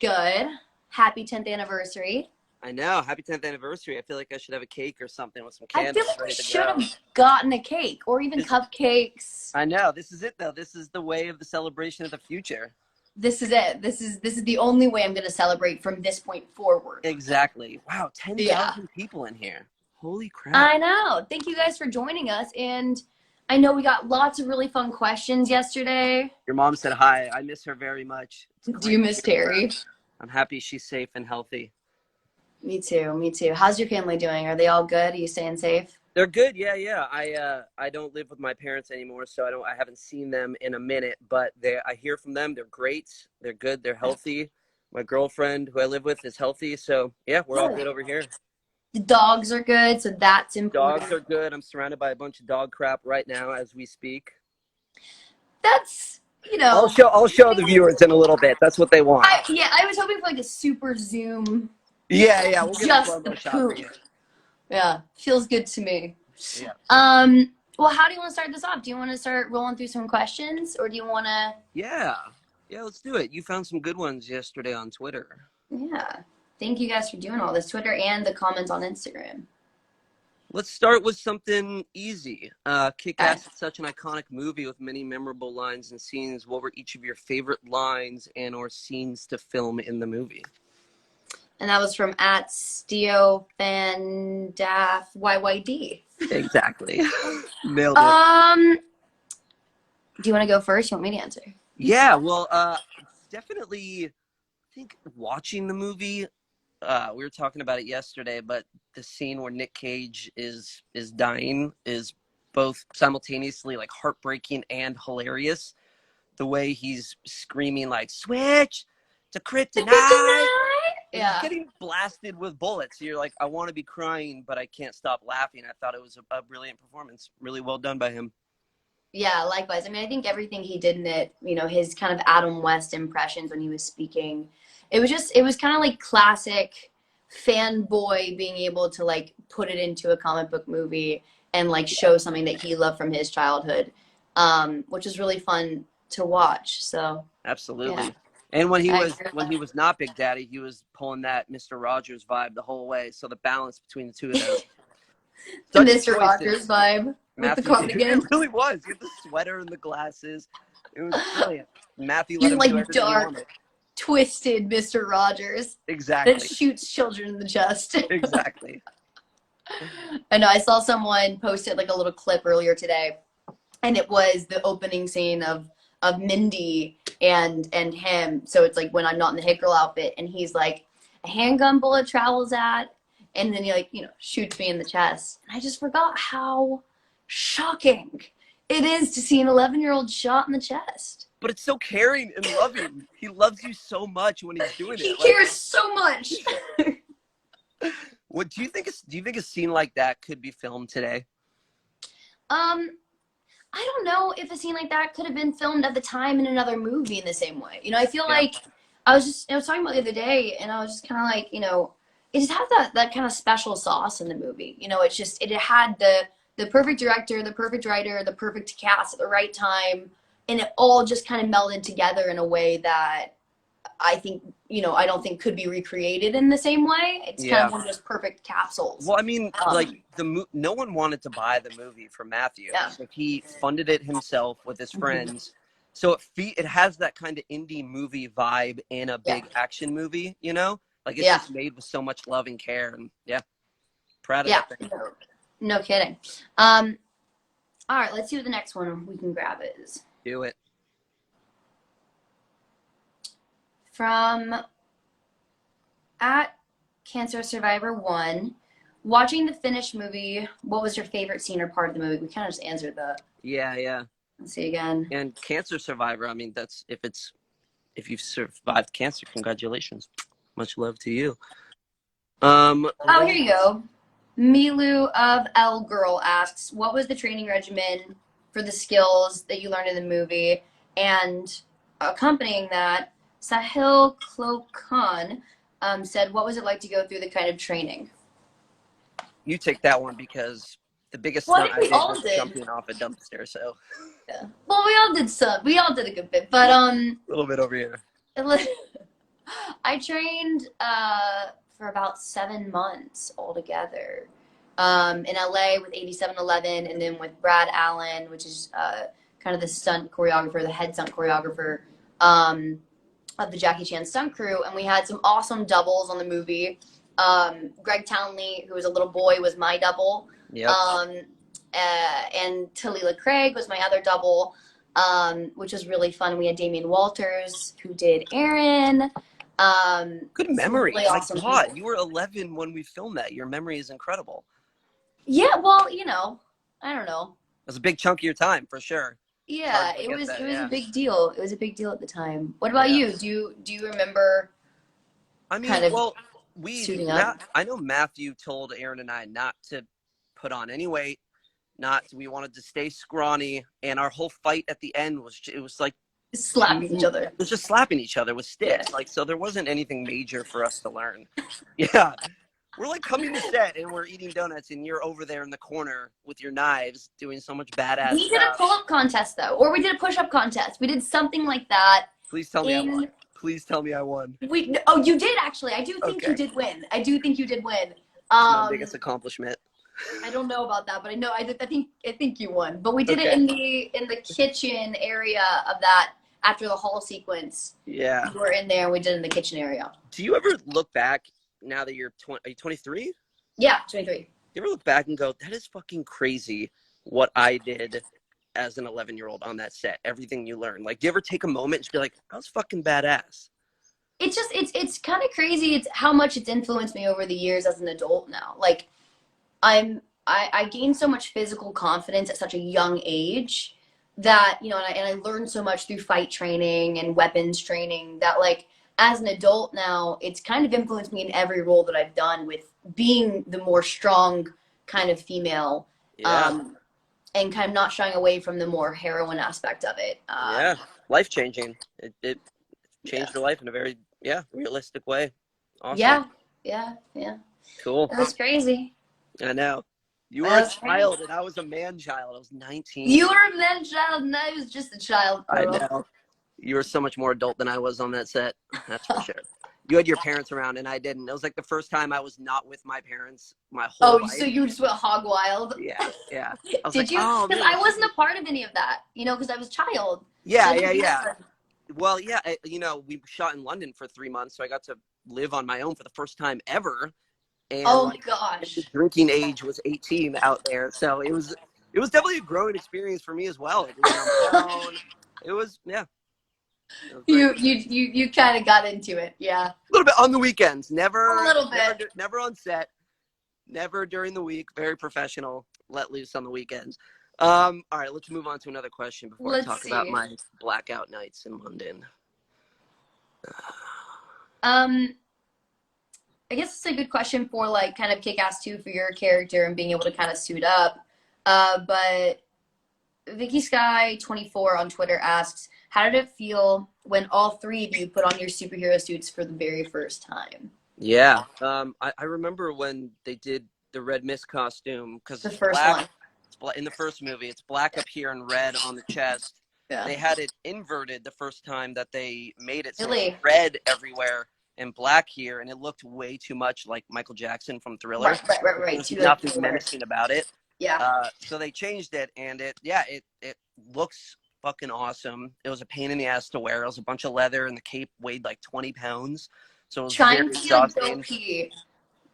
Good. Happy 10th anniversary. I know. Happy 10th anniversary. I feel like I should have a cake or something with some I candles feel like we ready to should go. have gotten a cake or even cupcakes. I know. This is it, though. This is the way of the celebration of the future. This is it. This is the only way I'm going to celebrate from this point forward. Exactly. Wow, 10,000 people in here. Holy crap. I know. Thank you guys for joining us. And I know we got lots of really fun questions yesterday. Your mom said hi. I miss her very much. Do you miss Terry? I'm happy she's safe and healthy. Me too. Me too. How's your family doing? Are they all good? Are you staying safe? They're good. Yeah. I don't live with my parents anymore, so I haven't seen them in a minute, but I hear from them. They're great. They're good. They're healthy. My girlfriend who I live with is healthy. So yeah, we're all good over here. The dogs are good, so that's important. Dogs are good. I'm surrounded by a bunch of dog crap right now as we speak. That's, you know. I'll show the viewers in a little bit. That's what they want. I was hoping for like a super zoom. Yeah. We'll get just a the shot poop. for you. Yeah, feels good to me. Yeah. Well, how do you want to start this off? Do you want to start rolling through some questions, or do you want to? Yeah, let's do it. You found some good ones yesterday on Twitter. Yeah. Thank you guys for doing all this, Twitter and the comments on Instagram. Let's start with something easy. Kick-Ass is such an iconic movie with many memorable lines and scenes. What were each of your favorite lines and or scenes to film in the movie? And that was from @SteoFandaffYYD. Exactly. Nailed it. Do you want to go first? You want me to answer? Yeah, well, definitely, I think watching the movie, we were talking about it yesterday, but the scene where Nick Cage is dying is both simultaneously like heartbreaking and hilarious. The way he's screaming like, "Switch to kryptonite!" Yeah. He's getting blasted with bullets. You're like, I want to be crying, but I can't stop laughing. I thought it was a brilliant performance. Really well done by him. Yeah, likewise. I mean, I think everything he did in it, you know, his kind of Adam West impressions when he was speaking, it was kind of like classic fanboy being able to like put it into a comic book movie and like show something that he loved from his childhood, which is really fun to watch. So absolutely. Yeah. And when he was not Big Daddy, he was pulling that Mr. Rogers vibe the whole way. So the balance between the two of them. The Mr. Rogers vibe with the cardigan. It really was. He had the sweater and the glasses. It was brilliant. Matthew let He's him like do everything he dark, wanted. twisted Mr. Rogers. Exactly. That shoots children in the chest. Exactly. I know. I saw someone posted like a little clip earlier today, and it was the opening scene of Mindy and him. So it's like when I'm not in the hit girl outfit, and he's like, a handgun bullet travels at, and then he like, you know, shoots me in the chest. And I just forgot how shocking it is to see an 11-year-old shot in the chest. But it's so caring and loving. He loves you so much when he's doing it. He cares so much. What do you think a scene like that could be filmed today? I don't know if a scene like that could have been filmed at the time in another movie in the same way. You know, I feel like I was talking about the other day, and I was just kind of like, you know, it just had that kind of special sauce in the movie. You know, it had the perfect director, the perfect writer, the perfect cast at the right time, and it all just kind of melded together in a way that I think, you know, I don't think could be recreated in the same way. It's kind of one of those perfect capsules. Well, I mean, like no one wanted to buy the movie for Matthew. Yeah. So he funded it himself with his friends. So it has that kind of indie movie vibe in a big action movie, you know? Like it's just made with so much love and care, and proud of that thing. No kidding. All right, let's see what the next one we can grab is. Do it. From @CancerSurvivor1, watching the finished movie, what was your favorite scene or part of the movie? We kind of just answered that. Yeah. Let's see again. And Cancer Survivor, I mean, that's if you've survived cancer, congratulations. Much love to you. Here you go. Milu of L Girl asks, what was the training regimen for the skills that you learned in the movie? And accompanying that, Sahil Klokan said, what was it like to go through the kind of training? You take that one because the biggest Well, stunt I we did all was did. jumping off a dumpster, so. Yeah. Well, we all did some. We all did a good bit, but a little bit over here. I trained for about 7 months altogether. In LA with 8711, and then with Brad Allen, which is kind of the stunt choreographer, the head stunt choreographer of the Jackie Chan stunt crew. And we had some awesome doubles on the movie. Greg Townley, who was a little boy, was my double. Yep. And Talila Craig was my other double, which was really fun. We had Damian Walters, who did Aaron. Good memory. Really awesome My God, people. you were 11 when we filmed that. Your memory is incredible. Yeah, well, you know, I don't know. It was a big chunk of your time, for sure. Yeah, it was a big deal. It was a big deal at the time. What about you? Do you remember I mean, kind of well, suiting up? I know Matthew told Aaron and I not to put on any weight, we wanted to stay scrawny, and our whole fight at the end was, it was like Slapping each other. It was just slapping each other with sticks. Yeah. Like, so there wasn't anything major for us to learn. Yeah. We're like coming to set and we're eating donuts and you're over there in the corner with your knives doing so much badass We did stuff. a pull-up contest though, or we did a push-up contest. We did something like that. Please tell me I won. Please tell me I won. Oh, you did actually. I do think you did win. I do think you did win. My biggest accomplishment. I don't know about that, but I know I think you won. But we did it in the kitchen area of that after the hall sequence. Yeah. We were in there and we did it in the kitchen area. Do you ever look back now that you're are you 23? Yeah, 23. You ever look back and go, that is fucking crazy what I did as an 11-year-old on that set? Everything you learned. Like, do you ever take a moment and just be like, that was fucking badass? It's just, it's kind of crazy. It's how much it's influenced me over the years as an adult now. Like, I gained so much physical confidence at such a young age that, you know, and I learned so much through fight training and weapons training that, like, as an adult now, it's kind of influenced me in every role that I've done with being the more strong kind of female, and kind of not shying away from the more heroine aspect of it. Yeah, life-changing. It changed your life in a very, realistic way. Awesome. Yeah. Cool. It was crazy. I know. You were a child and I was a man-child. I was 19. You were a man-child and I was just a child. I know. You were so much more adult than I was on that set. That's for sure. You had your parents around and I didn't. It was like the first time I was not with my parents my whole life. So you just went hog wild? Yeah. Did you? Because I wasn't a part of any of that, you know, because I was a child. Yeah. Well, yeah, you know, we shot in London for 3 months, so I got to live on my own for the first time ever. And Gosh. the drinking age was 18 out there, so it was definitely a growing experience for me as well. It was, yeah. You kind of got into it, yeah. A little bit on the weekends, never. A little bit. Never on set, never during the week. Very professional. Let loose on the weekends. All right, let's move on to another question before I talk about my blackout nights in London. I guess it's a good question for like kind of Kick-Ass 2 for your character and being able to kind of suit up. But Vicky Sky 24 on Twitter asks, how did it feel when all three of you put on your superhero suits for the very first time? Yeah, I remember when they did the Red Mist costume, because the first one. In the first movie, it's black up here and red on the chest. Yeah. They had it inverted the first time that they made it, so it's red everywhere and black here, and it looked way too much like Michael Jackson from Thriller. Right. There's nothing menacing about it. Yeah. So they changed it, and it looks fucking awesome. It was a pain in the ass to wear. It was a bunch of leather, and the cape weighed like 20 pounds. So it was trying very to exhausting. pee.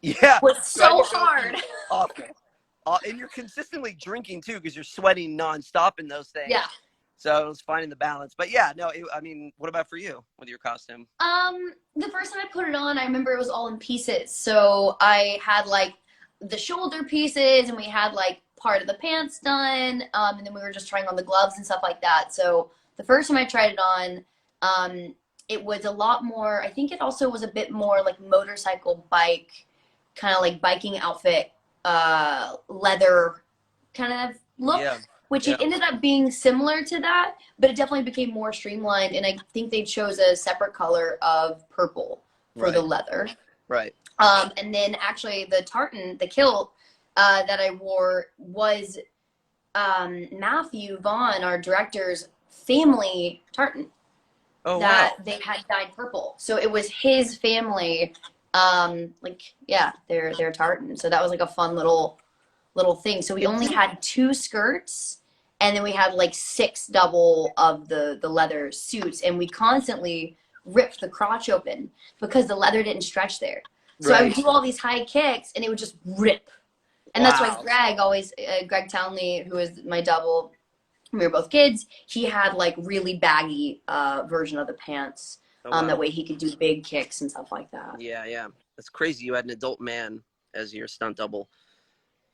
Yeah. Was so hard. Awful. And you're consistently drinking too, because you're sweating nonstop in those things. Yeah. So it was finding the balance. But yeah, no, I mean, what about for you with your costume? The first time I put it on, I remember it was all in pieces. So I had like the shoulder pieces, and we had like part of the pants done, and then we were just trying on the gloves and stuff like that. So the first time I tried it on, it was a lot more, I think it also was a bit more like motorcycle bike, kind of like biking outfit, leather kind of look, which it ended up being similar to that, but it definitely became more streamlined, and I think they chose a separate color of purple for the leather. Right. And then actually the tartan, the kilt that I wore was Matthew Vaughn, our director's family tartan. Oh wow. that they had dyed purple. So it was his family, like yeah, they're tartan. So that was like a fun little thing. So we It only didn't. had two skirts, and then we had like six double of the leather suits, and we constantly ripped the crotch open because the leather didn't stretch there. So I would Right. do all these high kicks, and it would just rip. And that's why Wow. Greg Townley, who is my double, we were both kids, he had like really baggy version of the pants. Oh That wow. way he could do big kicks and stuff like that. Yeah, yeah. That's crazy. You had an adult man as your stunt double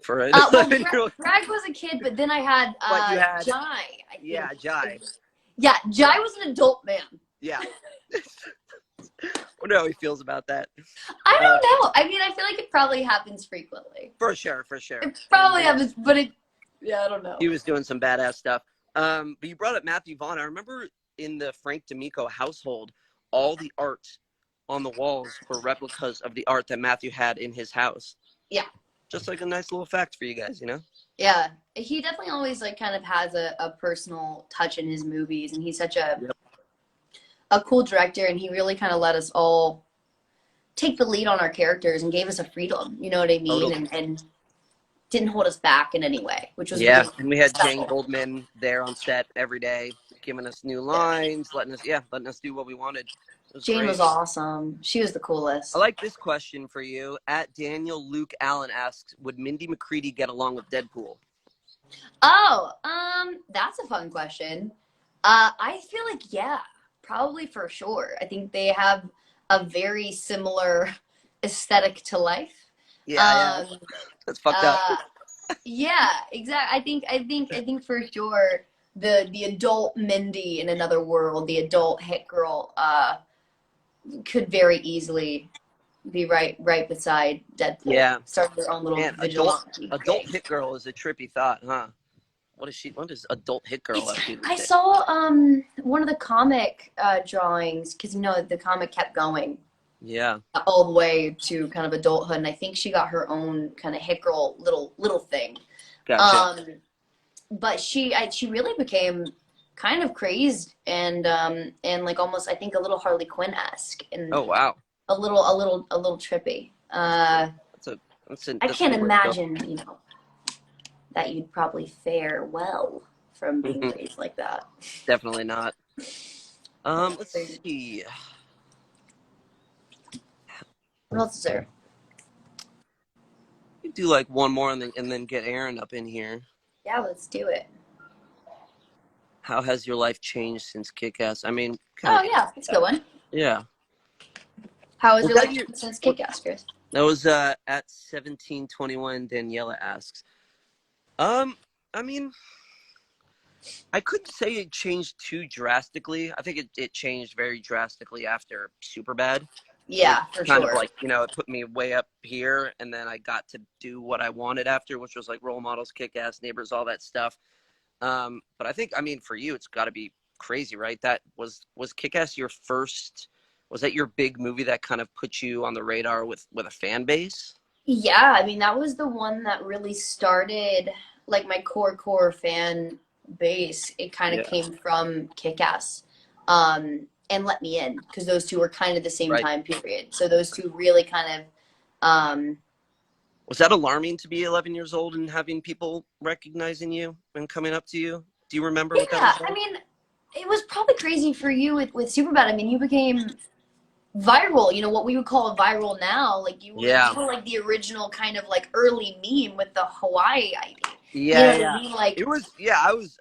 for an Well, 11-year-old. Greg was a kid, but then I had But you had, Jai, I yeah, think. Jai. Yeah, Jai was an adult man. Yeah. Wonder how he feels about that. I Uh, don't know. I mean, I feel like it probably happens frequently. for sure, for sure. It probably And happens, but yeah, I don't know. he was doing some badass stuff. But you brought up Matthew Vaughn. I remember in the Frank D'Amico household, all the art on the walls were replicas of the art that Matthew had in his house. Yeah. Just like a nice little fact for you guys, you know? Yeah, he definitely always like kind of has a personal touch in his movies, and he's such a cool director, and he really kind of let us all take the lead on our characters and gave us a freedom, you know what I mean? Totally. And didn't hold us back in any way, which was Yeah, really and we had special. Jane Goldman there on set every day, giving us new lines, letting us do what we wanted. It was Jane great. was awesome. She was the coolest. I like this question for you. At Daniel Luke Allen asks, would Mindy McCready get along with Deadpool? Oh, that's a fun question. I feel like yeah, probably for sure. I think they have a very similar aesthetic to life. Yeah, yeah. Um, That's fucked up. yeah, exactly. I think for sure the adult Mindy in another world, the adult hit girl, could very easily be right beside Deadpool. Yeah. Start their own little Man, vigilante adult gang. hit girl is a trippy thought, huh? What does adult hit girl up to these I days? saw one of the comic drawings because the comic kept going Yeah. all the way to kind of adulthood, and I think she got her own kind of hit girl little thing. Gotcha. But she really became kind of crazed and like almost I think a little Harley Quinn-esque and Oh wow. a little trippy. I That's a can't good word, imagine that you'd probably fare well from being Phil. raised like that. Definitely not. Let's see. What else is there? You do like one more and then get Aaron up in here. Yeah, let's do it. How has your life changed since Kick-Ass? I mean, Oh yeah, that's a good one. yeah. How was Was your that life your- since Kick-Ass, Chris? That was at 1721. Daniela asks. I mean, I couldn't say it changed too drastically. I think it changed very drastically after Superbad. Yeah, for Kind sure. of like, it put me way up here, and then I got to do what I wanted after, which was like role models, Kick-Ass, Neighbors, all that stuff. But I think, for you, it's got to be crazy, right? That was Kick-Ass your first? Was that your big movie that kind of put you on the radar with a fan base? Yeah, I mean that was the one that really started like my core fan base. It kind of Yeah. came from Kick-Ass, and Let Me In because those two were kind of the same Right. time period. So those two really kind of Was that alarming to be 11 years old and having people recognizing you and coming up to you? Do you remember what that yeah. was like? I mean, it was probably crazy for you with Superbad. I mean, you became viral, what we would call viral now. Like you were like the original kind of like early meme with the Hawaii ID. Yeah, You know what I mean? Like It was,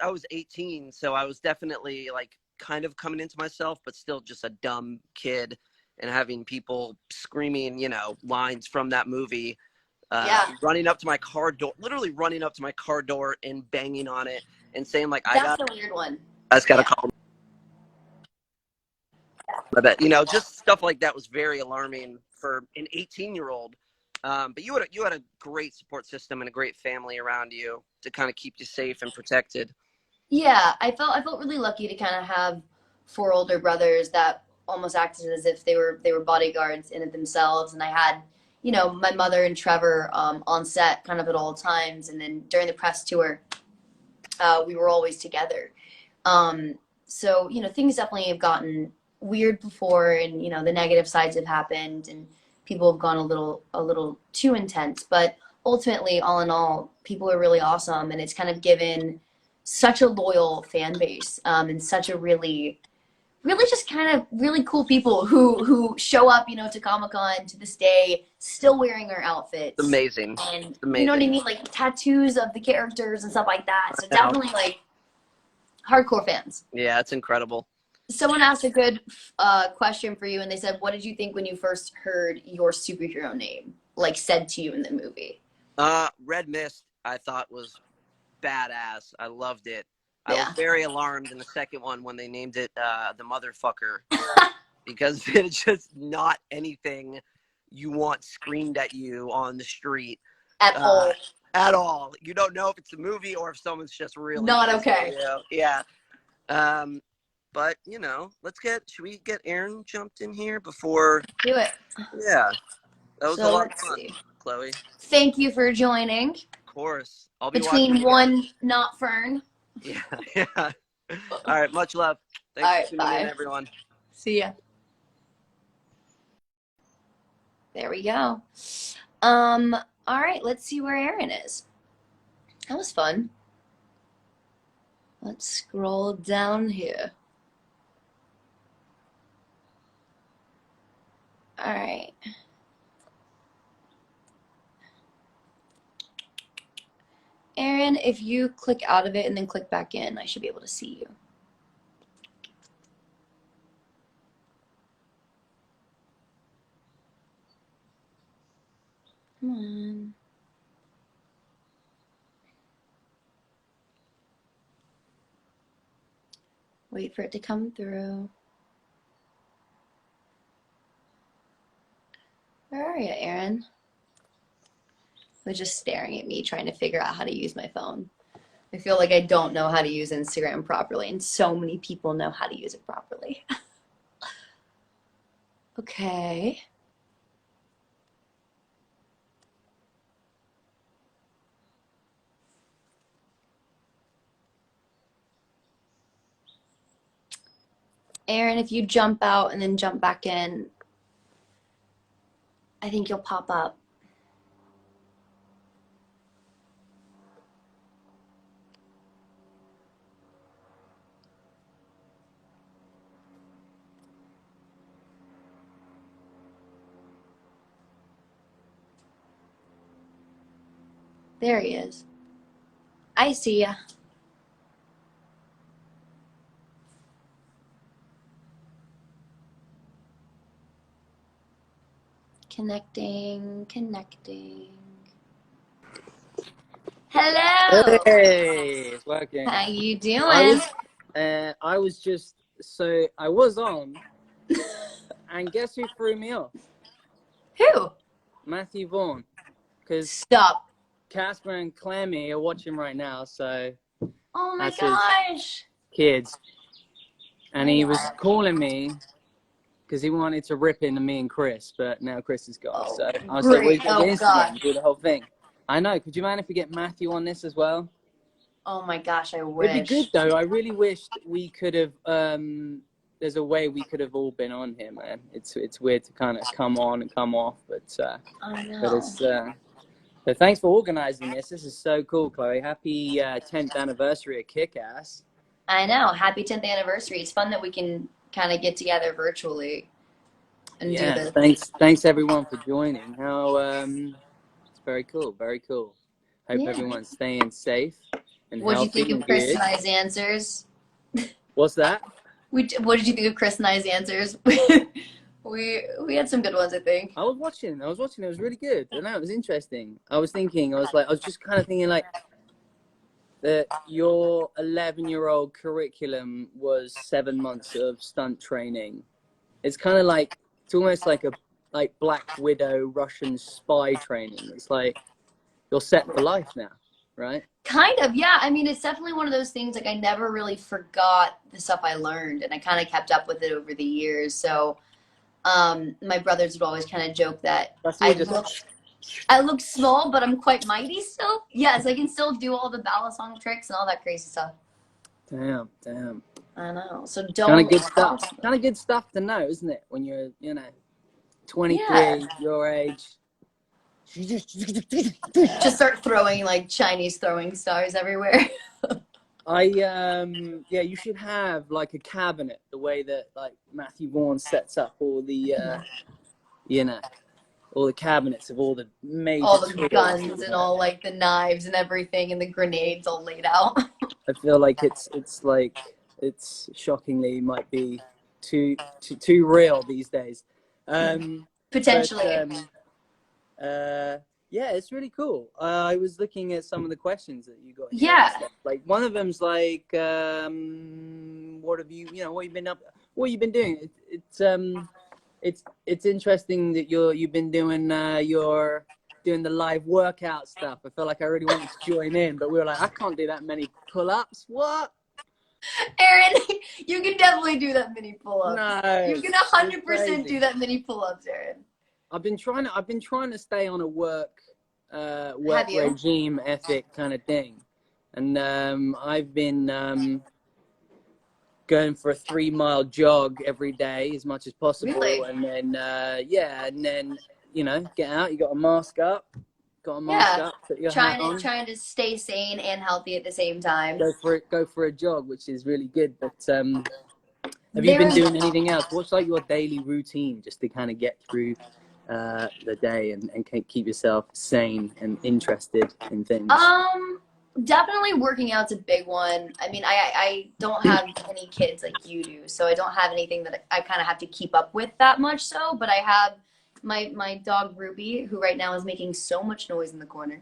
I was 18, so I was definitely like kind of coming into myself, but still just a dumb kid and having people screaming, lines from that movie, running up to my car door, literally running up to my car door and banging on it and saying like, that's the weird one. I just got to call. I bet, just stuff like that was very alarming for an 18-year-old. But you had a great support system and a great family around you to kind of keep you safe and protected. Yeah, I felt really lucky to kind of have four older brothers that almost acted as if they were bodyguards in it themselves, and I had my mother and Trevor on set kind of at all times, and then during the press tour, we were always together. So, you know, things definitely have gotten weird before, and, you know, the negative sides have happened, and people have gone a little too intense. But ultimately, all in all, people are really awesome, and it's kind of given such a loyal fan base, and such a really just kind of really cool people who show up, you know, to Comic-Con to this day, still wearing our outfits. It's amazing. And It's amazing. you know what I mean? Like tattoos of the characters and stuff like that. So I know. definitely like hardcore fans. Yeah, it's incredible. Someone asked a good question for you, and they said, what did you think when you first heard your superhero name, like, said to you in the movie? Red Mist, I thought was badass. I loved it. Yeah. I was very alarmed in the second one when they named it the Motherfucker, because it's just not anything you want screamed at you on the street. At all. At all. You don't know if it's a movie or if someone's just really Not okay. Yeah. But, you know, should we get Aaron jumped in here before? Do it. Yeah. That was a lot of let's fun, see. Chloe. Thank you for joining. Of course. I'll be Between one not Fern. Yeah. All right. Much love. Thanks All right, for tuning bye. in, everyone. See ya. There we go. All right, let's see where Aaron is. That was fun. Let's scroll down here. All right. Aaron, if you click out of it and then click back in, I should be able to see you. Come on. Wait for it to come through. Where are you, Aaron? Was just staring at me, trying to figure out how to use my phone. I feel like I don't know how to use Instagram properly, and so many people know how to use it properly. Okay. Aaron, if you jump out and then jump back in, I think you'll pop up. There he is. I see ya. Connecting. Hello. Hey, it's working. How you doing? I was on, and guess who threw me off? Who? Matthew Vaughn, because Stop. Casper and Clemmy are watching right now, so Oh my That's his- gosh. kids, and he was calling me because he wanted to rip into me and Chris, but now Chris is gone, so I was like, great. "We got Oh, Instagram, God. do the whole thing." I know. Could you mind if we get Matthew on this as well? Oh my gosh, I wish. It'd be good though. I really wished we could have. There's a way we could have all been on here, man. It's weird to kind of come on and come off, but I know. but it's. But thanks for organizing this. This is so cool, Chloe. Happy 10th anniversary of KICK-ASS. I know. Happy 10th anniversary. It's fun that we can kind of get together virtually and do this. Thanks everyone for joining. How it's very cool, very cool. Hope Yeah. everyone's staying safe and What did you healthy think of and Chris good. and I's answers? What's that? What did you think of Chris and I's answers? we had some good ones, I think. I was watching. It was really good. I know, it was interesting. I was just kind of thinking like that your 11-year-old curriculum was 7 months of stunt training. It's kind of like, it's almost like Black Widow Russian spy training. It's like you're set for life now, right? Kind of, yeah. I mean, it's definitely one of those things, like, I never really forgot the stuff I learned, and I kind of kept up with it over the years. So my brothers would always kind of joke that I look small, but I'm quite mighty still. Yes, I can still do all the balisong tricks and all that crazy stuff. Damn. I know. So Kind don't of good stuff. cross them. Kind of good stuff to know, isn't it? When you're, 23, Yeah. your age. Just start throwing like Chinese throwing stars everywhere. You should have like a cabinet, the way that like Matthew Vaughn sets up all the, all the cabinets of all the major All the tools. guns and all like the knives and everything and the grenades all laid out. I feel like it's shockingly might be too real these days. Potentially. Yeah, it's really cool. I was looking at some of the questions that you got. Yeah. Like one of them's like, what have you been doing? It's interesting that you've been doing doing the live workout stuff. I felt like I really wanted to join in, but we were like, I can't do that many pull-ups. What? Aaron, you can definitely do that many pull-ups. No, You can 100% do that many pull-ups, Aaron. I've been trying to stay on a work regime ethic kind of thing, and I've been going for a 3-mile jog every day as much as possible. Really? And then get out. You got a mask up. Put your hat on. Trying to stay sane and healthy at the same time. Go for a jog, which is really good. But have you been doing anything else? What's like your daily routine just to kind of get through the day and keep yourself sane and interested in things? Definitely working out's a big one. I mean, I don't have any kids like you do, so I don't have anything that I kind of have to keep up with that much so, but I have my dog Ruby, who right now is making so much noise in the corner.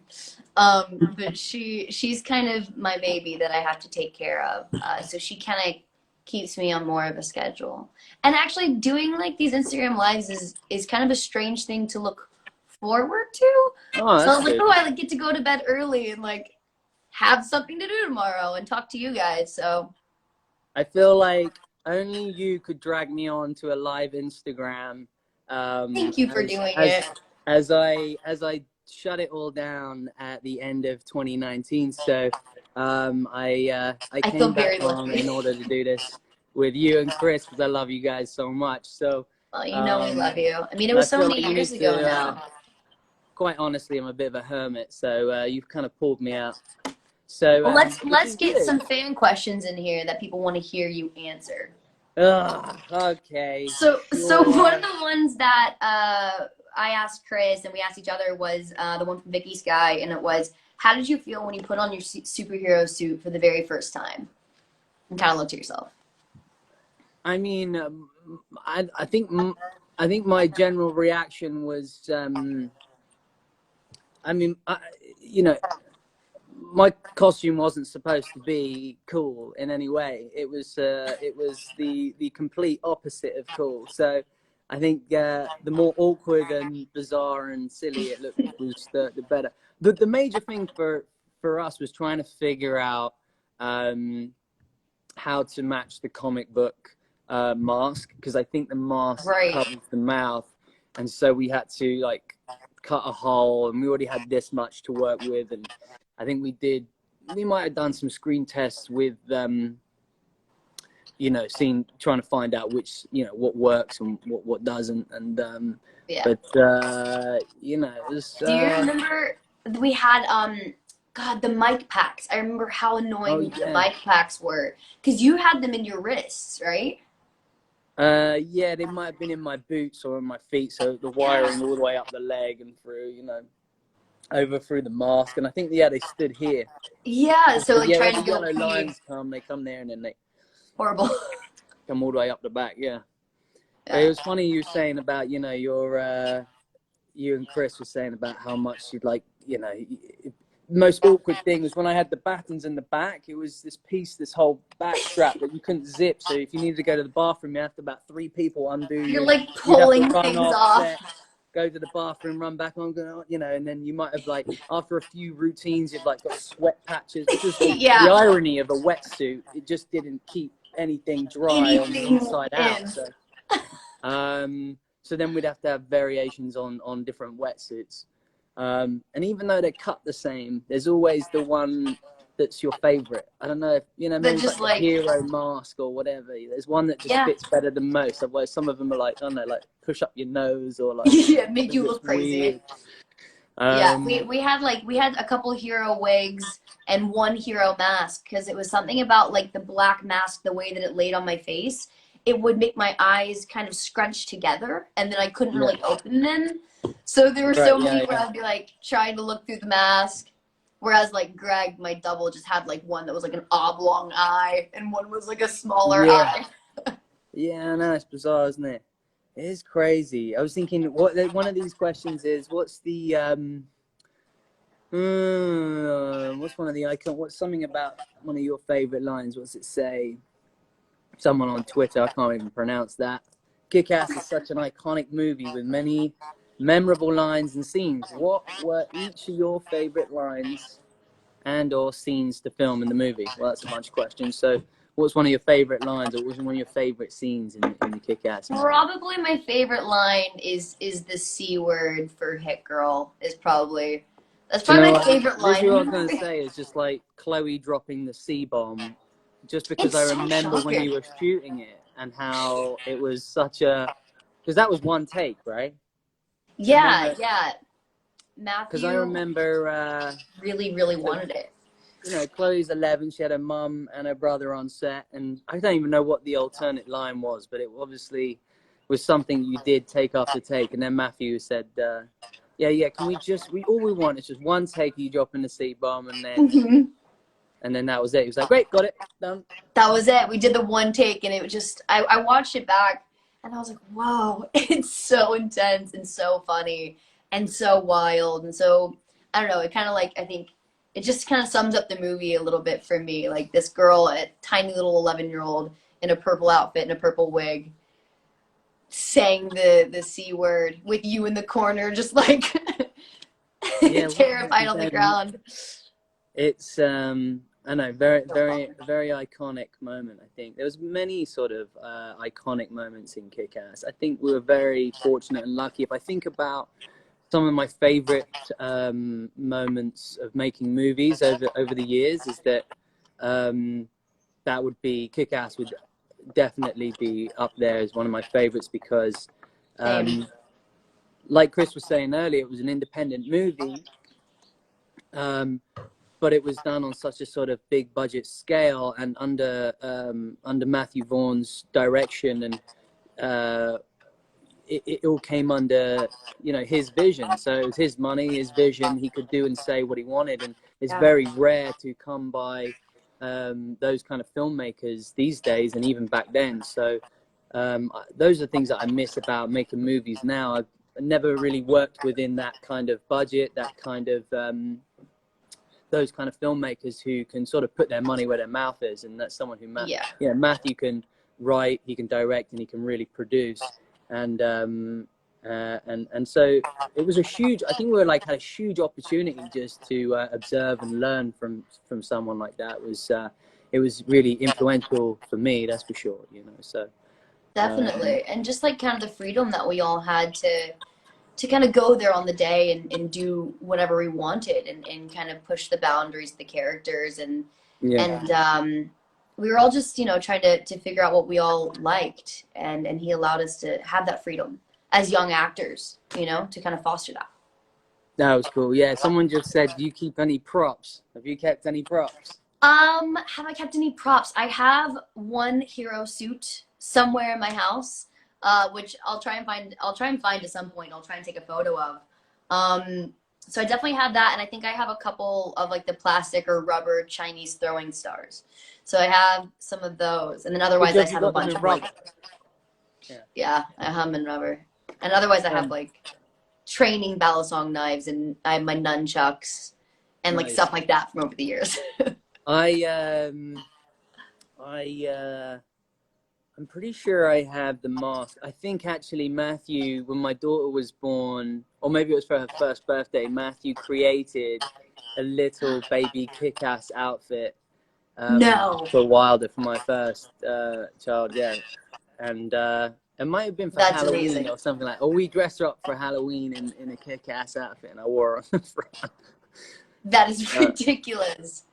But she's kind of my baby that I have to take care of. So she kind of keeps me on more of a schedule. And actually doing like these Instagram lives is kind of a strange thing to look forward to. Oh, so I was like, good. oh, I get to go to bed early and like have something to do tomorrow and talk to you guys. So I feel like only you could drag me on to a live Instagram. Thank you for doing it. As I shut it all down at the end of 2019, so I came back on in order to do this with you and Chris because I love you guys so much. So well, we love you. I mean, it was so many years ago now. Quite honestly, I'm a bit of a hermit, so you've kind of pulled me out. So well, let's get some fan questions in here that people want to hear you answer. Okay. So one of the ones that I asked Chris and we asked each other was the one from Vicky Sky, and it was, how did you feel when you put on your superhero suit for the very first time? And kind of looked at yourself. I mean, I think my general reaction was, my costume wasn't supposed to be cool in any way. It was the complete opposite of cool. So I think the more awkward and bizarre and silly it looked was the better. The major thing for us was trying to figure out how to match the comic book mask, because I think the mask covers the mouth, and so we had to like cut a hole, and we already had this much to work with, and I think we might have done some screen tests with trying to find out which, what works and what doesn't. And, but, it was, do you remember we had, the mic packs? I remember how annoying the mic packs were, because you had them in your wrists, right? Yeah, they might have been in my boots or in my feet. So the wiring all the way up the leg and through, over through the mask, and I think they stood here. Yeah, so like trying to yellow lines come there, and then they horrible come all the way up the back. Yeah. It was funny you saying about your you and Chris were saying about how much you'd like most awkward thing was when I had the battens in the back. It was this whole back strap that you couldn't zip, so if you needed to go to the bathroom, you have to about 3 people undo. You're like pulling things off. Go to the bathroom, run back on, and then you might have like after a few routines, you've like got sweat patches. Just the irony of a wetsuit, it just didn't keep anything dry on the inside out. So then we'd have to have variations on different wetsuits. And even though they're cut the same, there's always the one that's your favorite? I don't know if, you know, That maybe just like a like, hero mask or whatever. There's one that just yeah. fits better than most. Otherwise, some of them are like, I don't know, like push up your nose or like Yeah, make it you looks look crazy. weird. Yeah, we had a couple hero wigs and one hero mask because it was something about like the black mask, the way that it laid on my face, it would make my eyes kind of scrunch together and then I couldn't really open them. So there were so many where I'd be like trying to look through the mask. Whereas like Greg, my double, just had like one that was like an oblong eye and one was like a smaller eye. Yeah, I know, it's bizarre, isn't it? It is crazy. I was thinking, what one of these questions is, what's the what's one of the icon? What's something about one of your favorite lines? What's it say? Someone on Twitter, I can't even pronounce that. Kick-Ass is such an iconic movie with many memorable lines and scenes. What were each of your favorite lines and or scenes to film in the movie? Well, that's a bunch of questions. So what's one of your favorite lines, or what was one of your favorite scenes in the Kick-Ass movie? Probably my favorite line is the C word for Hit Girl is probably, that's probably my favorite line. Literally what I was going to say is just like Chloe dropping the C-bomb, just because I remember when you were shooting it and how it was such a, because that was one take, right? Yeah, Matthew, because I remember really wanted it. You know, Chloe's 11. She had her mum and her brother on set, and I don't even know what the alternate line was, but it obviously was something you did take after take. And then Matthew said, "Yeah, can we all we want is just one take of you dropping the C bomb, and then and then that was it." He was like, "Great, got it, done." That was it. We did the one take, and it was just I watched it back, and I was like, "Whoa, it's so intense and so funny and so wild and so I don't know." It kind of like I think. It just kind of sums up the movie a little bit for me. Like this girl, a tiny little 11-year-old in a purple outfit and a purple wig, saying the C word with you in the corner, just like terrified on the ground. It's I know, very iconic moment. I think there was many sort of iconic moments in Kick-Ass. I think we were very fortunate and lucky. If I think about some of my favorite moments of making movies over the years, is that that would be Kick-Ass would definitely be up there as one of my favorites because like Chris was saying earlier, it was an independent movie, but it was done on such a sort of big budget scale and under Matthew Vaughn's direction, and it all came under, you know, his vision. So it was his money, his vision. He could do and say what he wanted, and it's very rare to come by those kind of filmmakers these days, and even back then. So those are things that I miss about making movies now. I've never really worked within that kind of budget, that kind of those kind of filmmakers who can sort of put their money where their mouth is, and that's someone who Matthew can write, he can direct, and he can really produce. And so it was a huge, I think we had a huge opportunity just to observe and learn from someone like that. It was really influential for me, that's for sure, you know. So Definitely. And just like kind of the freedom that we all had to kind of go there on the day and do whatever we wanted and kind of push the boundaries of the characters and we were all just, you know, trying to figure out what we all liked, and he allowed us to have that freedom as young actors, you know, to kind of foster that. That was cool. Yeah, someone just said, do you keep any props? Have you kept any props? Have I kept any props? I have one hero suit somewhere in my house, which I'll try and find at some point. I'll try and take a photo of. So I definitely have that, and I think I have a couple of like the plastic or rubber Chinese throwing stars. So I have some of those, and then otherwise I have a bunch of like, I have them in rubber, and otherwise I have like training balisong knives, and I have my nunchucks, and like stuff like that from over the years. I'm pretty sure I have the mask. I think actually Matthew, when my daughter was born, or maybe it was for her first birthday, Matthew created a little baby Kick-Ass outfit for Wilder, for my first child, and it might have been for Halloween or something like that. Or we dressed her up for Halloween in a Kick-Ass outfit, and I wore her on the front. That is ridiculous.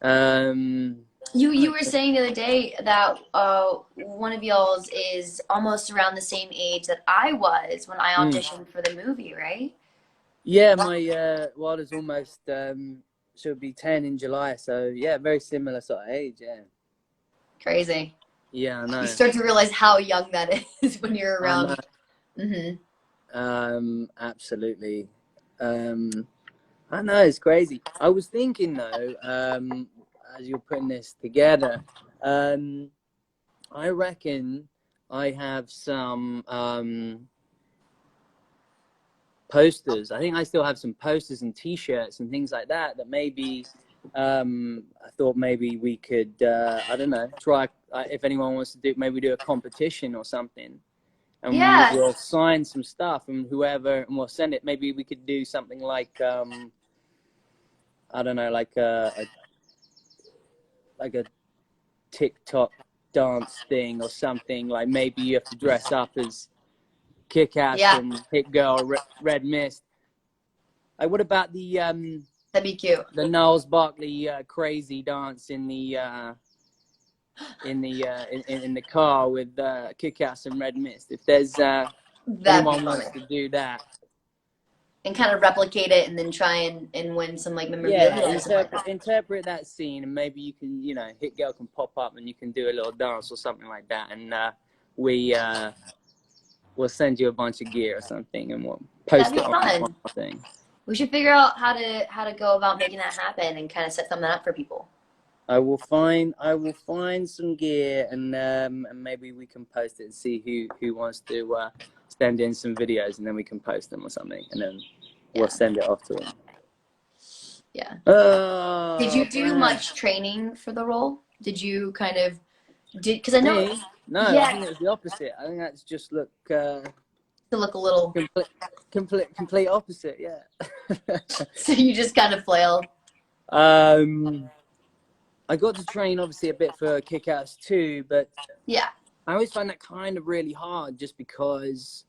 You were saying the other day that one of y'all's is almost around the same age that I was when I auditioned for the movie, right? Yeah, my Wilder's almost she'll be 10 in July, so yeah, very similar sort of age. Yeah. Crazy. Yeah, I know. You start to realize how young that is when you're I know. around. Absolutely. I know, it's crazy. I was thinking though, as you're putting this together, I reckon I have some posters. I think I still have some posters and T-shirts and things like that. That maybe I thought maybe we could, I don't know, try if anyone wants to do, maybe do a competition or something. And Yeah. we'll sign some stuff, and whoever, and we'll send it. Maybe we could do something like, I don't know, like a TikTok dance thing or something. Like maybe you have to dress up as Kick-Ass and Hit Girl, Red Mist. Like, what about the that'd be cute. The Gnarls Barkley crazy dance in the car with Kick-Ass and Red Mist? If there's anyone wants to do that. And kind of replicate it and then try and win some like memorabilia. Yeah, interpret that scene, and maybe you can, you know, Hit Girl can pop up and you can do a little dance or something like that, and we'll send you a bunch of gear or something, and we'll post it on one thing. We should figure out how to go about making that happen and kind of set something up for people. I will find some gear, and maybe we can post it and see who wants to send in some videos, and then we can post them or something, and then we'll send it off to them. Yeah. Oh, did you do much training for the role? Did you kind of because I know no, I think it was the opposite. I think that's just look to look a little complete opposite. Yeah. So you just kind of flailed. I got to train obviously a bit for Kick-Ass too, but yeah, I always find that kind of really hard, just because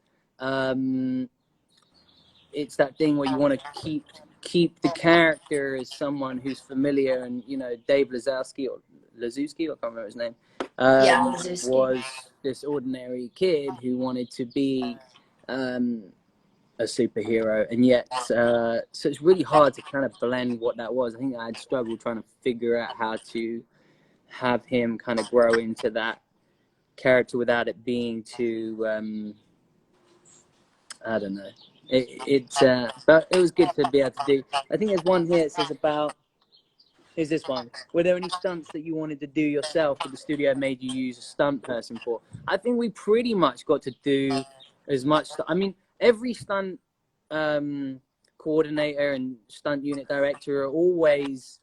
it's that thing where you want to keep the character as someone who's familiar, and you know, Dave Lazowski or Lazowski, I can't remember his name, was this ordinary kid who wanted to be a superhero, and yet so it's really hard to kind of blend what that was. I think I'd struggled trying to figure out how to have him kind of grow into that character without it being too I don't know. But it was good to be able to do. I think there's one here that says about, here's this one: were there any stunts that you wanted to do yourself but the studio made you use a stunt person for? I think we pretty much got to do as much. I mean, every stunt coordinator and stunt unit director are always,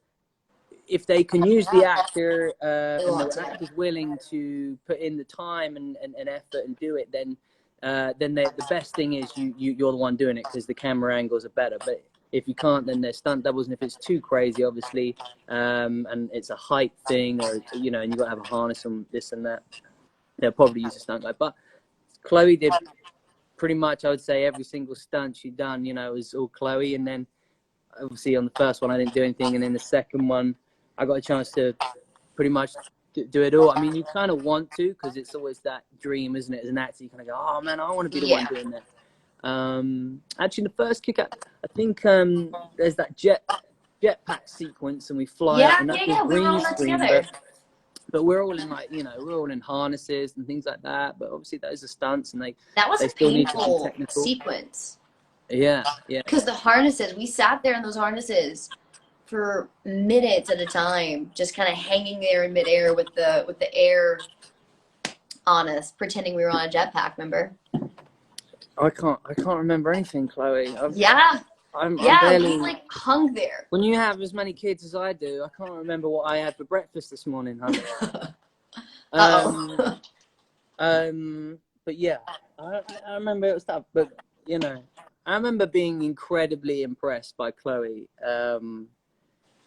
if they can use the actor and the actor's willing to put in the time and effort and do it, then the best thing is you're the one doing it, because the camera angles are better. But if you can't, then there's stunt doubles, and if it's too crazy, obviously, and it's a height thing, or you know, and you got to have a harness and this and that, they'll probably use a stunt guy. But Chloe did pretty much, I would say, every single stunt she'd done, you know, it was all Chloe. And then obviously on the first one I didn't do anything, and then the second one I got a chance to pretty much do it all. I mean, you kind of want to, because it's always that dream, isn't it? As an actor, you kind of go, oh man, I want to be the one doing that. Actually, the first Kick-Ass, I think there's that jetpack sequence, and we fly up, and that's green screen. But we're all in, like, you know, we're all in harnesses and things like that. But obviously those are stunts, and that was a painful sequence. Yeah. Because the harnesses, we sat there in those harnesses for minutes at a time, just kind of hanging there in midair with the air on us, pretending we were on a jetpack. Remember? I can't remember anything, Chloe. I'm barely, we like hung there. When you have as many kids as I do, I can't remember what I had for breakfast this morning, honey. But yeah, I remember it was tough. But you know, I remember being incredibly impressed by Chloe.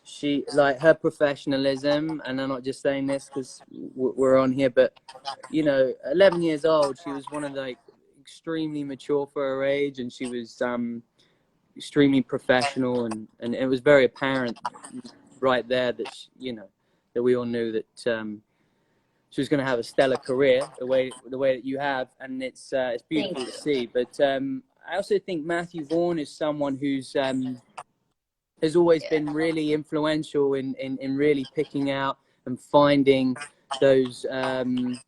She, like, her professionalism, and I'm not just saying this because we're on here, but you know, 11 years old, she was one of the, like, extremely mature for her age, and she was extremely professional, and it was very apparent right there that that we all knew that she was going to have a stellar career the way that you have, and it's beautiful to see. But I also think Matthew Vaughn is someone who's has always been really influential in really picking out and finding those kind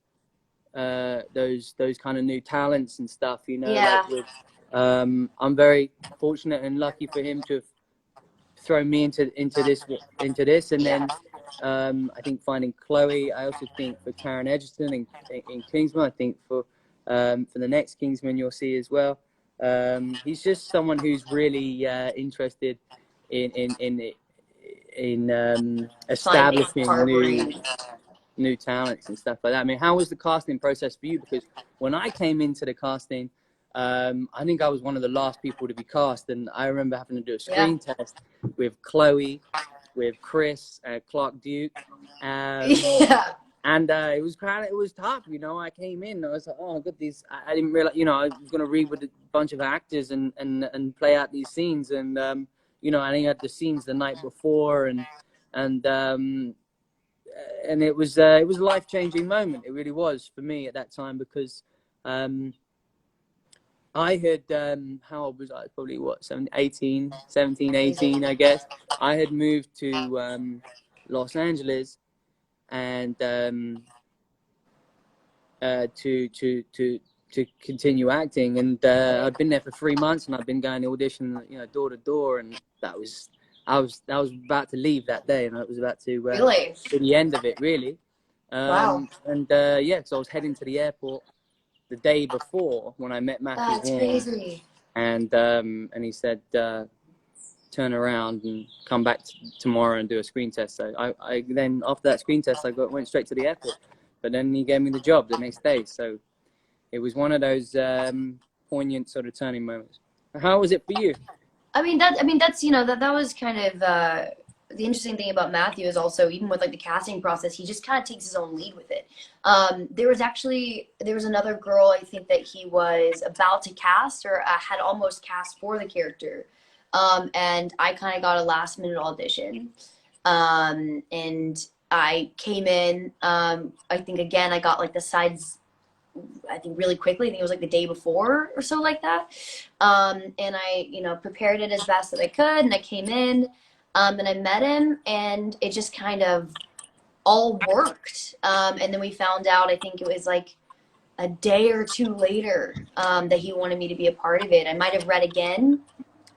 of new talents and stuff. Like with, I'm very fortunate and lucky for him to have thrown me into this, and then I think finding Chloe. I also think for Taron Egerton in Kingsman. I think for the next Kingsman you'll see as well. He's just someone who's really interested in establishing new talents and stuff like that. I mean, how was the casting process for you? Because when I came into the casting, I think I was one of the last people to be cast, and I remember having to do a screen test with Chloe, with Chris, Clark Duke, and it was tough. I came in, I was like, oh, God, I didn't realize, I was going to read with a bunch of actors and play out these scenes, and I think I had the scenes the night before, and it was a life-changing moment. It really was for me at that time, because I had, how old was I? Probably 17, 18, I guess. I had moved to Los Angeles, and to continue acting, and I'd been there for 3 months, and I'd been going to audition, door to door, and I was about to leave that day, and I was about to to the end of it, really. Wow. And so I was heading to the airport the day before when I met Matthew That's Vaughn, crazy. and he said, turn around and come back tomorrow and do a screen test. So I then, after that screen test, I went straight to the airport, but then he gave me the job the next day. So it was one of those poignant sort of turning moments. How was it for you? That's that was kind of the interesting thing about Matthew is also, even with like the casting process, he just kind of takes his own lead with it. There was another girl, I think, that he was about to cast, or had almost cast for the character, and I kind of got a last minute audition, and I came in. I think again I got like the sides, I think, really quickly. I think it was like the day before or so, like that. And I, prepared it as best that I could, and I came in, and I met him, and it just kind of all worked. And then we found out, I think it was like a day or two later, that he wanted me to be a part of it. I might have read again.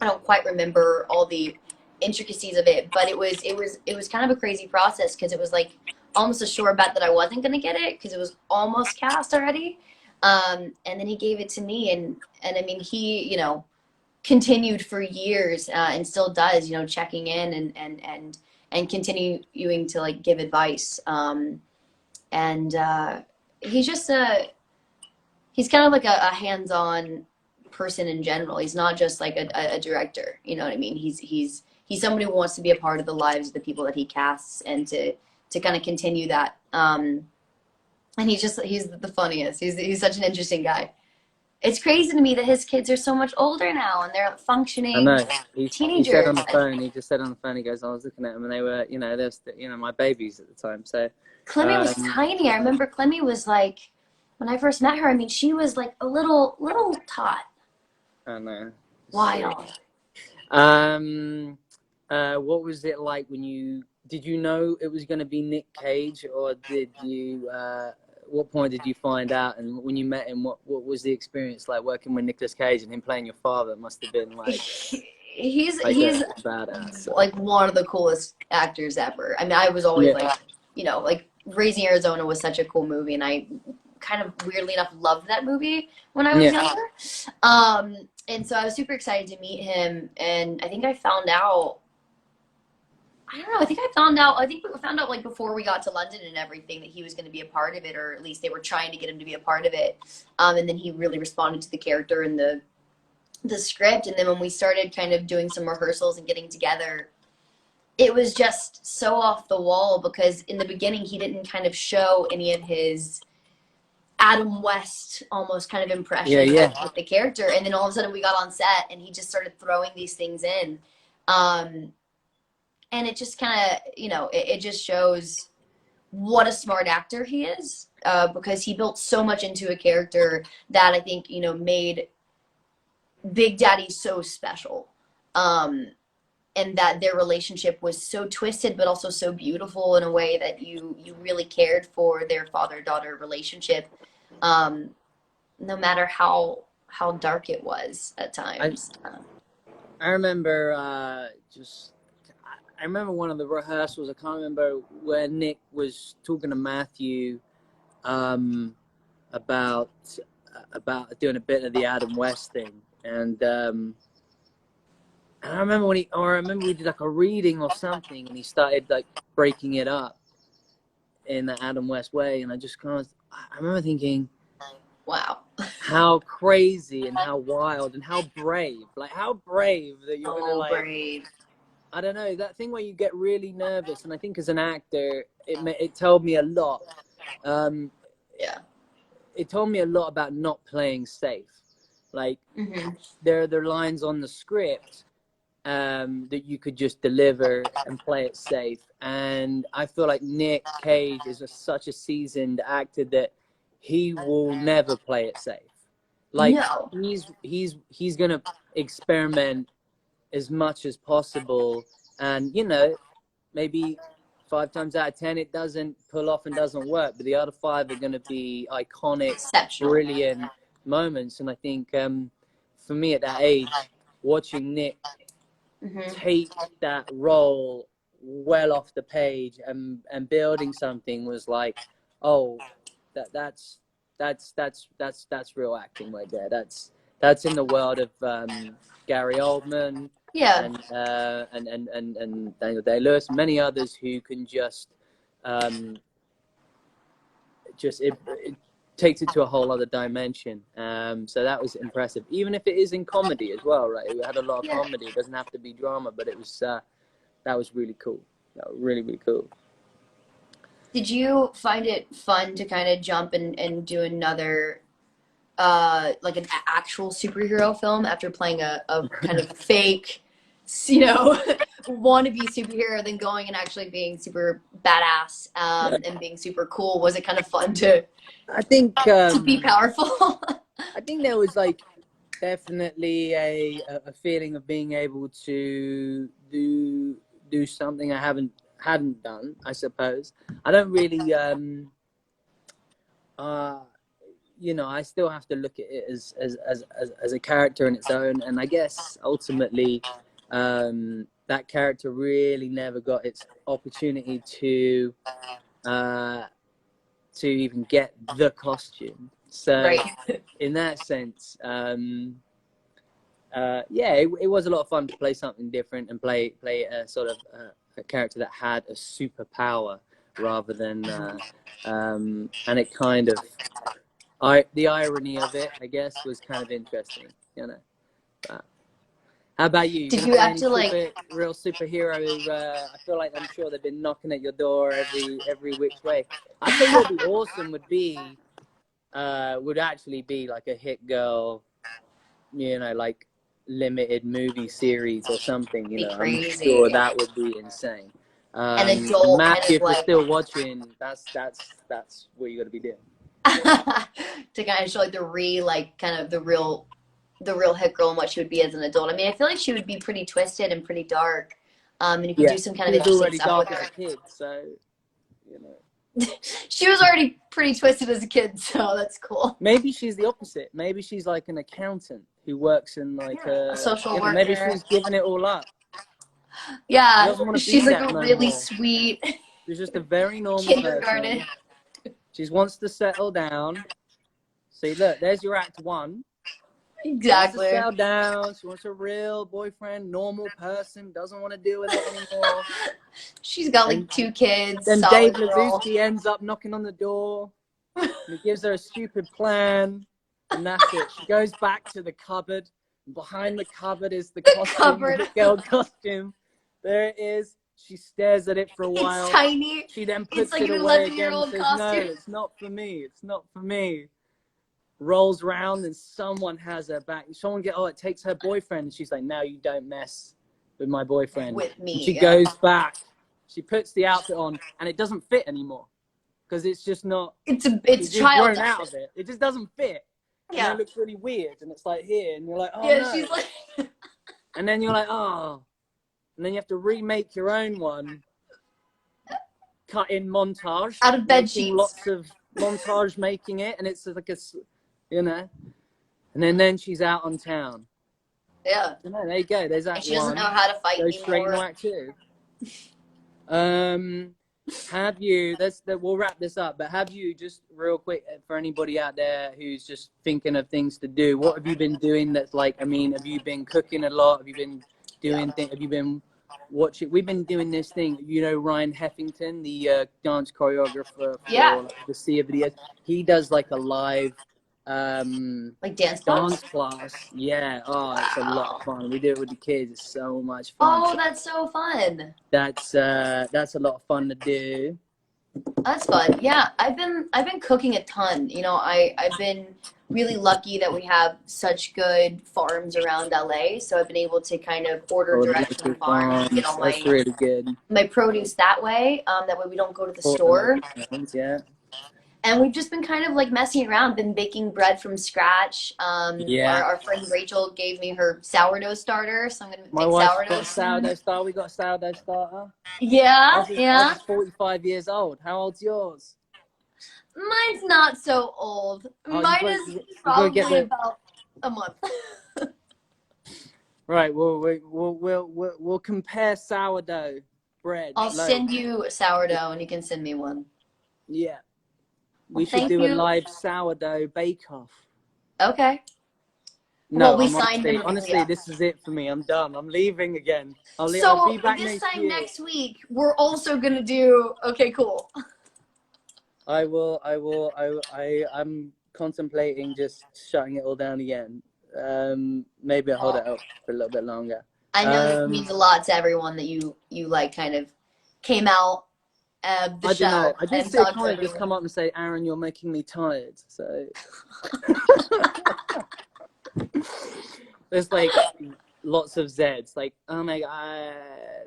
I don't quite remember all the intricacies of it, but it was kind of a crazy process, because it was like almost a sure bet that I wasn't going to get it, because it was almost cast already. And then he gave it to me, and I mean, he, continued for years, and still does, checking in and continuing to like give advice. And he's just he's kind of like a hands-on person in general. He's not just like a director, you know what I mean? He's somebody who wants to be a part of the lives of the people that he casts, and to kind of continue that. And he's the funniest. He's such an interesting guy. It's crazy to me that his kids are so much older now, and they're functioning teenagers. He said on the phone, he goes, I was looking at them, and they were, they're my babies at the time. So Clemmy was tiny. I remember Clemmy was like, when I first met her, I mean, she was like a little tot. I know. Wild. What was it like when did you know it was going to be Nick Cage, or did you, what point did you find out? And when you met him, what was the experience like working with Nicolas Cage and him playing your father? It must have been like, he's badass. Like one of the coolest actors ever. I mean, I was always like Raising Arizona was such a cool movie, and I kind of weirdly enough loved that movie when I was younger. And so I was super excited to meet him, and I think I found out, I think we found out like before we got to London and everything, that he was going to be a part of it, or at least they were trying to get him to be a part of it. And then he really responded to the character and the script. And then when we started kind of doing some rehearsals and getting together, it was just so off the wall, because in the beginning he didn't kind of show any of his Adam West almost kind of impression with the character. And then all of a sudden we got on set, and he just started throwing these things in. and it just kind of, you know, it just shows what a smart actor he is, because he built so much into a character that I think, you know, made Big Daddy so special. And that their relationship was so twisted, but also so beautiful in a way that you really cared for their father-daughter relationship, no matter how dark it was at times. I remember I remember one of the rehearsals. I can't remember where Nick was talking to Matthew about doing a bit of the Adam West thing, and I remember we did like a reading or something, and he started like breaking it up in the Adam West way, and I remember thinking, wow, how crazy and how wild and how brave that you're gonna like. Brave. I don't know, that thing where you get really nervous, and I think as an actor, it told me a lot. Yeah. It told me a lot about not playing safe. Like, Mm-hmm. there are lines on the script that you could just deliver and play it safe. And I feel like Nick Cage is such a seasoned actor that he will never play it safe. Like, No. he's gonna experiment as much as possible, and you know, maybe 5 times out of 10 it doesn't pull off and doesn't work, but the other 5 are going to be iconic, Exceptional. brilliant moments. And I think for me at that age, watching Nick Mm-hmm. take that role well off the page and building something was like, oh, that's real acting right there. That's in the world of Gary Oldman, Yeah. and Daniel Day-Lewis, and many others who can just it takes it to a whole other dimension. So that was impressive, even if it is in comedy as well, right? It had a lot of comedy. It doesn't have to be drama, but it was that was really cool. That was really, really cool. Did you find it fun to kind of jump and do another, like an actual superhero film after playing a kind of fake, you know, wannabe superhero, then going and actually being super badass, and being super cool? Was it kind of fun to I think to be powerful? I think there was like definitely a feeling of being able to do something I hadn't done, I suppose. I don't really you know, I still have to look at it as a character in its own, and I guess ultimately that character really never got its opportunity to even get the costume. So Right. in that sense, yeah, it was a lot of fun to play something different and play a sort of a character that had a superpower rather than and it kind of the irony of it, I guess, was kind of interesting, you know. But how about you? Did you have to like real superhero? I feel like I'm sure they've been knocking at your door every which way. I think what would be awesome would actually be like a Hit Girl, you know, like limited movie series or something. You know, I'm sure that would be insane. an adult Matthew, kind of if you're still watching, that's what you got to be doing. to kind of show like the real Hit Girl and what she would be as an adult. I mean, I feel like she would be pretty twisted and pretty dark, and you could do some kind of interesting stuff with her. As a kid, so you know. She was already pretty twisted as a kid, so that's cool. Maybe she's the opposite. Maybe she's like an accountant who works in like a social worker. Maybe she's giving it all up. Yeah, she's like a really sweet. She's just a very normal kindergarten person. She wants to settle down. See, look, there's your act 1. Exactly. She wants to settle down. She wants a real boyfriend, normal person, doesn't want to deal with it anymore. She's got like 2 kids. Then Dave Lazuski ends up knocking on the door. And he gives her a stupid plan. And that's it. She goes back to the cupboard. And behind the cupboard is the costume, the girl costume. There it is. She stares at it for a while. It's tiny. She then puts like it an away again and 11-year-old says, costume. no, it's not for me. It's not for me. Rolls around and someone has her back. It takes her boyfriend. And she's like, no, you don't mess with my boyfriend. With me, And she yeah. goes back. She puts the outfit on, and it doesn't fit anymore because it's just not. It's She's child grown out of it. It just doesn't fit. Yeah. And it looks really weird, and it's like here, and you're like, oh Yeah, no. she's like. And then you're like, oh. And then you have to remake your own one. Cut in montage. Out of bed making sheets. Lots of montage making it, and it's like a, you know. And then she's out on town. Yeah. No, there you go. There's that And she doesn't one. know how to fight Go straight anymore. into act two. Have you? We'll wrap this up. But have you, just real quick, for anybody out there who's just thinking of things to do, what have you been doing? That's like, I mean, have you been cooking a lot? Have you been doing things? Have you been watching? We've been doing this thing. You know, Ryan Heffington, the dance choreographer for the Sea of Videos. He does like a live. Like dance class. Yeah. Oh, it's a lot of fun. We do it with the kids. It's so much fun. Oh, that's so fun. That's a lot of fun to do. That's fun. Yeah, I've been cooking a ton. You know, I've been really lucky that we have such good farms around LA. So I've been able to kind of order direct from farms and get all That's really good. my produce that way. That way we don't go to the store. Yeah. And we've just been kind of like messing around, been baking bread from scratch. Our friend Rachel gave me her sourdough starter, so I'm gonna make sourdough. Sourdough starter. We got a sourdough starter. Yeah, I was 45 years old. How old's yours? Mine's not so old. Mine is probably about a month. Right. We'll compare sourdough bread. I'll send you sourdough, and you can send me one. Yeah. We should do a live sourdough bake-off. Okay. No, well, honestly, this is it for me. I'm done. I'm leaving again. I'll be back next week, we're also gonna do. Okay, cool. I'm contemplating just shutting it all down again. Maybe I'll hold it up for a little bit longer. I know this means a lot to everyone that you like kind of came out. I don't know. I just just come up and say, Aaron, you're making me tired. So there's like lots of Z's. Like, oh my god.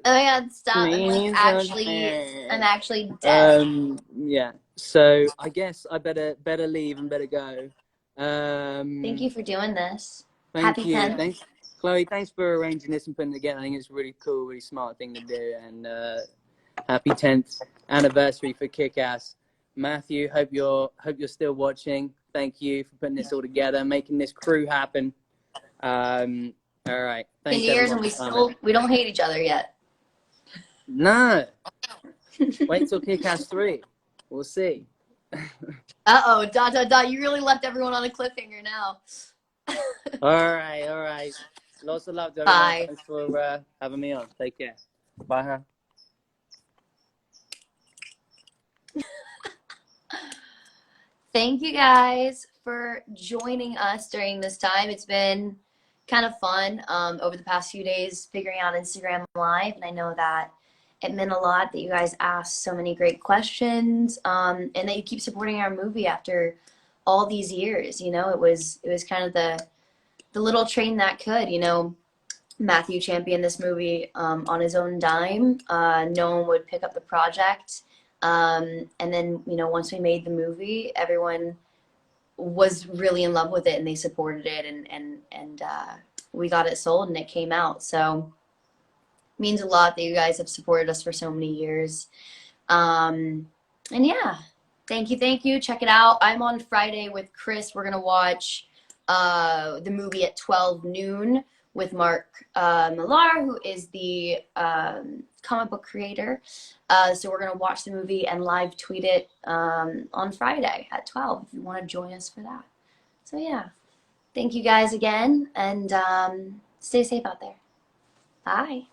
Oh my god, stop! I'm actually dead. Yeah. So I guess I better leave and better go. Thank you for doing this. Thank you. 10th. Thanks, Chloe. Thanks for arranging this and putting it together. I think it's a really cool, really smart thing to do. And happy 10th anniversary for KICK-ASS. Matthew, hope you're still watching. Thank you for putting this all together, making this crew happen. All right. Thanks, 10 years and we don't hate each other yet. No. Wait till KICK-ASS 3. We'll see. Uh-oh, ... You really left everyone on a cliffhanger now. All right. Lots of love, everyone. Bye. Thanks for having me on. Take care. Bye, huh? Thank you guys for joining us during this time. It's been kind of fun over the past few days figuring out Instagram Live, and I know that it meant a lot that you guys asked so many great questions, and that you keep supporting our movie after all these years. You know, it was kind of the little train that could. You know, Matthew championed this movie on his own dime. No one would pick up the project. And then, you know, once we made the movie, everyone was really in love with it and they supported it, and we got it sold and it came out. So it means a lot that you guys have supported us for so many years. And yeah, thank you. Check it out. I'm on Friday with Chris. We're going to watch the movie at 12 noon with Mark Millar, who is the comic book creator. So we're going to watch the movie and live tweet it on Friday at 12 if you want to join us for that. So yeah, thank you guys again, and stay safe out there. Bye.